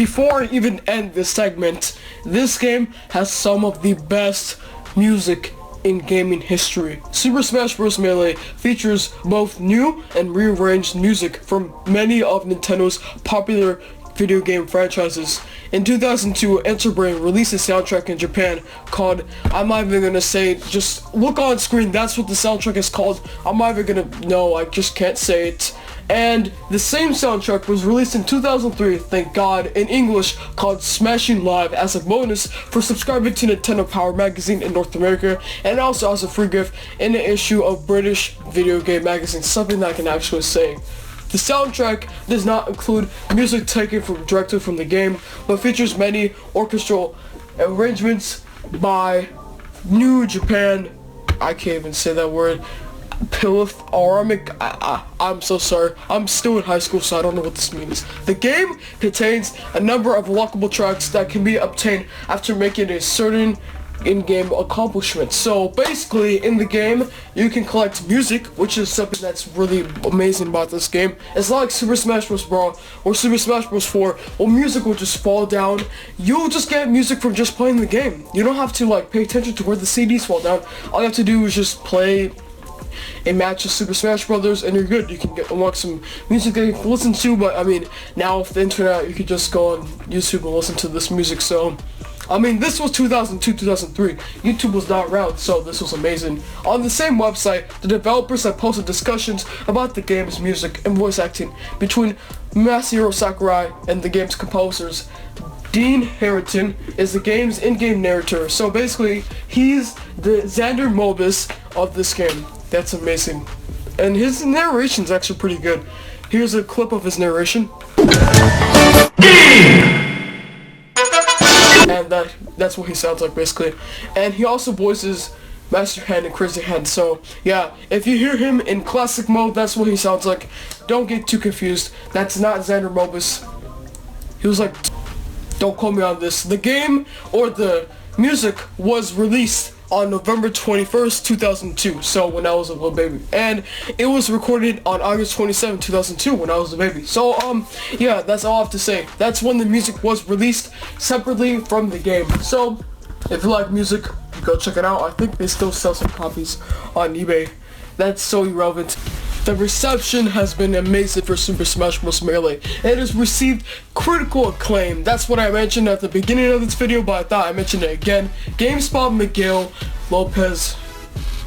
before I even end this segment, this game has some of the best music in gaming history. Super Smash Bros. Melee features both new and rearranged music from many of Nintendo's popular video game franchises. In 2002, Enterbrain released a soundtrack in Japan called, I'm not even gonna say, just look on screen, that's what the soundtrack is called. I'm not even gonna, no, I just can't say it. And the same soundtrack was released in 2003, thank God, in English called Smashing Live as a bonus for subscribing to Nintendo Power Magazine in North America, and also as a free gift in an issue of British Video Game Magazine, something that I can actually say. The soundtrack does not include music taken directly from the game, but features many orchestral arrangements by New Japan, I can't even say that word, Philharmonic. I'm so sorry. I'm still in high school, so I don't know what this means. The game contains a number of unlockable tracks that can be obtained after making a certain in-game accomplishment. So basically in the game you can collect music, which is something that's really amazing about this game. It's not like Super Smash Bros. Brawl or Super Smash Bros. 4 where music will just fall down. You'll just get music from just playing the game. You don't have to like pay attention to where the CDs fall down. All you have to do is just play a match of Super Smash Brothers and you're good. You can unlock some music that you can listen to, but I mean now with the internet you can just go on YouTube and listen to this music. So I mean, this was 2002, 2003. YouTube was not around, so this was amazing. On the same website, the developers have posted discussions about the game's music and voice acting between Masahiro Sakurai and the game's composers. Dean Harrington is the game's in-game narrator, so basically, he's the Xander Mobus of this game. That's amazing. And his narration's actually pretty good. Here's a clip of his narration. And that's what he sounds like basically. And he also voices Master Hand and Crazy Hand. So yeah, if you hear him in classic mode, that's what he sounds like. Don't get too confused. That's not Xander Mobus. He was like, don't quote me on this. The game or the music was released on November 21st, 2002, so when I was a little baby, and it was recorded on August 27, 2002 when I was a baby. So yeah, that's all I have to say. That's when the music was released separately from the game. So if you like music, go check it out. I think they still sell some copies on eBay. That's so irrelevant. The reception has been amazing for Super Smash Bros. Melee. It has received critical acclaim. That's what I mentioned at the beginning of this video, but I thought I mentioned it again. GameSpot Miguel Lopez,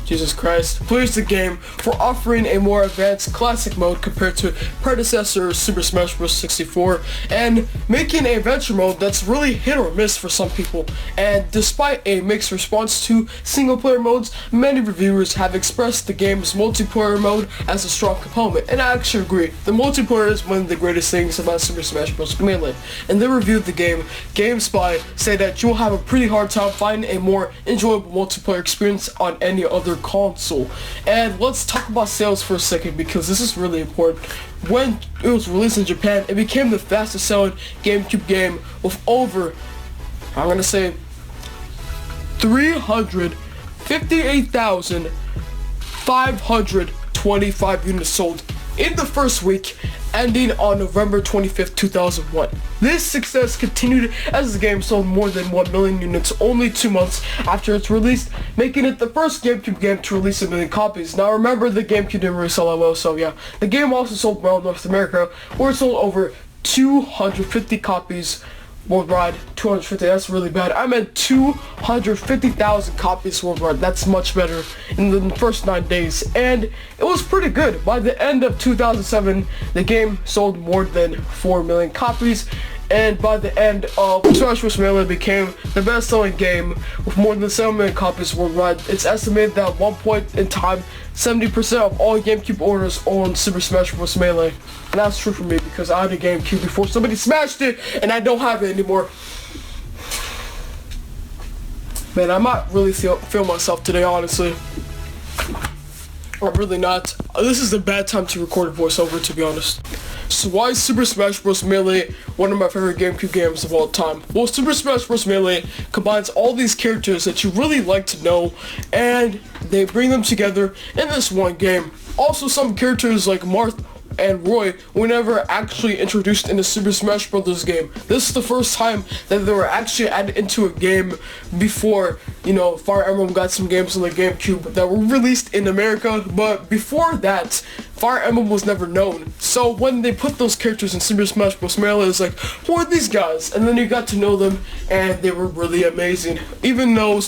Jesus Christ, praised the game for offering a more advanced classic mode compared to predecessor Super Smash Bros. 64 and making a adventure mode that's really hit or miss for some people. And despite a mixed response to single player modes, many reviewers have expressed the game's multiplayer mode as a strong component, and I actually agree. The multiplayer is one of the greatest things about Super Smash Bros. Melee. And they reviewed the game, GameSpy say that you'll have a pretty hard time finding a more enjoyable multiplayer experience on any other console. And let's talk about sales for a second, because this is really important. When it was released in Japan, it became the fastest selling GameCube game with over, I'm gonna say, 358,525 units sold in the first week, ending on November 25th, 2001. This success continued as the game sold more than 1 million units only 2 months after its release, making it the first GameCube game to release 1 million copies. Now remember, the GameCube didn't really sell that well, so yeah. The game also sold well in North America, where it sold over 250 copies worldwide. 250, that's really bad. I meant 250,000 copies worldwide. That's much better in the first 9 days, and it was pretty good. By the end of 2007, the game sold more than 4 million copies, and by the end of Smash Bros. Melee became the best-selling game with more than 7 million copies worldwide. It's estimated that at one point in time, 70% of all GameCube owners own Super Smash Bros. Melee. And that's true for me, because I had a GameCube before somebody smashed it, and I don't have it anymore. Man, I might really feel myself today, honestly. I'm really not. This is a bad time to record a voiceover, to be honest. So why is Super Smash Bros. Melee one of my favorite GameCube games of all time? Well, Super Smash Bros. Melee combines all these characters that you really like to know, and they bring them together in this one game. Also, some characters like and Roy were never actually introduced in the Super Smash Bros. Game. This is the first time that they were actually added into a game before, you know, Fire Emblem got some games on the GameCube that were released in America, but before that, Fire Emblem was never known. So when they put those characters in Super Smash Bros. Melee, it's like, who are these guys? And then you got to know them, and they were really amazing. Even though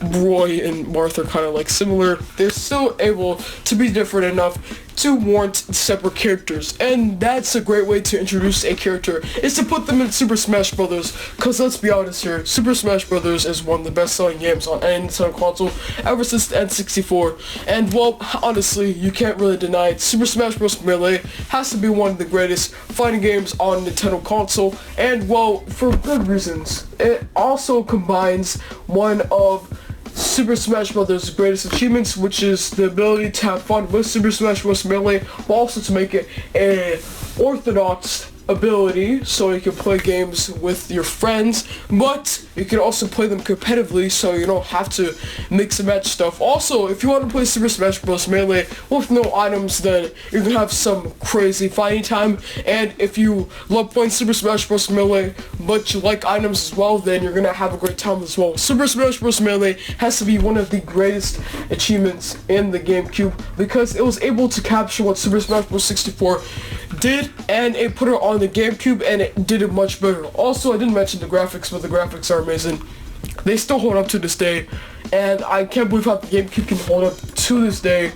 Roy and Martha are kind of like similar, they're still able to be different enough to warrant separate characters, and that's a great way to introduce a character, is to put them in Super Smash Bros. Because let's be honest here, Super Smash Bros. Is one of the best-selling games on any Nintendo console ever since the N64, and well, honestly, you can't really deny it. Super Smash Bros. Melee has to be one of the greatest fighting games on Nintendo console, and well, for good reasons. It also combines one of Super Smash Bros. Greatest achievements, which is the ability to have fun with Super Smash Bros. Melee, but also to make it a orthodox ability so you can play games with your friends, but you can also play them competitively so you don't have to mix and match stuff. Also, if you want to play Super Smash Bros. Melee with no items, then you're gonna have some crazy fighting time, and if you love playing Super Smash Bros. Melee but you like items as well, then you're gonna have a great time as well. Super Smash Bros. Melee has to be one of the greatest achievements in the GameCube because it was able to capture what Super Smash Bros. 64 did, and it put it on the GameCube, and it did it much better. Also, I didn't mention the graphics, but the graphics are amazing. They still hold up to this day, and I can't believe how the GameCube can hold up to this day,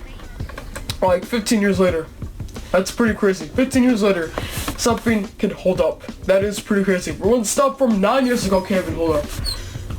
like 15 years later. That's pretty crazy. 15 years later, something can hold up. That is pretty crazy. When stuff from 9 years ago can't even hold up.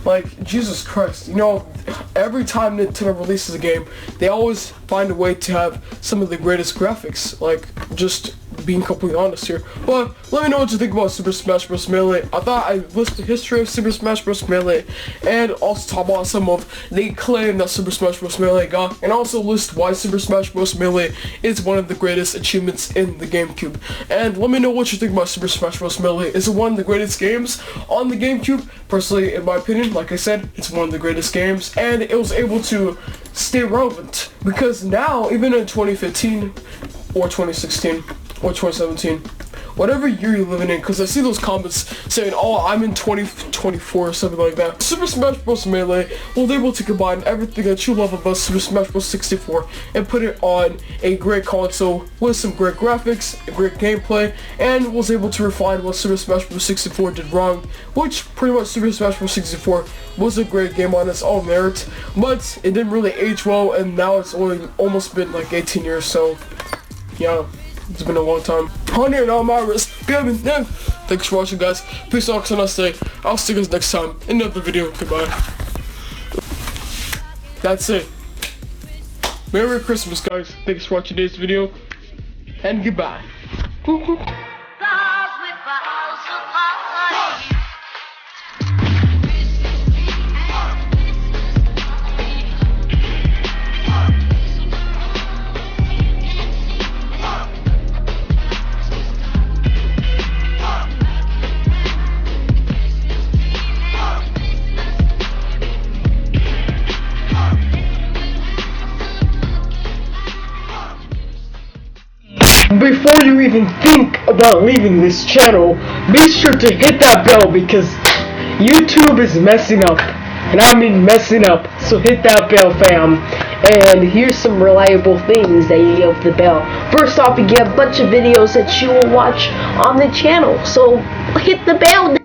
Like, Jesus Christ, you know, every time Nintendo releases a game, they always find a way to have some of the greatest graphics, like, just being completely honest here. But let me know what you think about Super Smash Bros. Melee. I thought I'd list the history of Super Smash Bros. Melee, and also talk about some of the acclaim that Super Smash Bros. Melee got, and also list why Super Smash Bros. Melee is one of the greatest achievements in the GameCube. And let me know what you think about Super Smash Bros. Melee. Is it one of the greatest games on the GameCube? Personally, in my opinion, like I said, it's one of the greatest games, and it was able to stay relevant, because now, even in 2015, or 2016, or 2017, whatever year you're living in, because I see those comments saying, oh, I'm in 2024 or something like that. Super Smash Bros. Melee was able to combine everything that you love about Super Smash Bros. 64 and put it on a great console with some great graphics, great gameplay, and was able to refine what Super Smash Bros. 64 did wrong, which pretty much Super Smash Bros. 64 was a great game on its own merit, but it didn't really age well, and now it's only almost been like 18 years, so yeah. It's been a long time. Honey and all my wrist. Thanks for watching, guys. Peace out, and I'll see you guys next time in another video. Goodbye. That's it. Merry Christmas, guys. Thanks for watching today's video, and goodbye. Before you even think about leaving this channel, be sure to hit that bell, because YouTube is messing up, and I mean messing up, so hit that bell, fam. And here's some reliable things that you get with the bell. First off, you get a bunch of videos that you will watch on the channel, so hit the bell.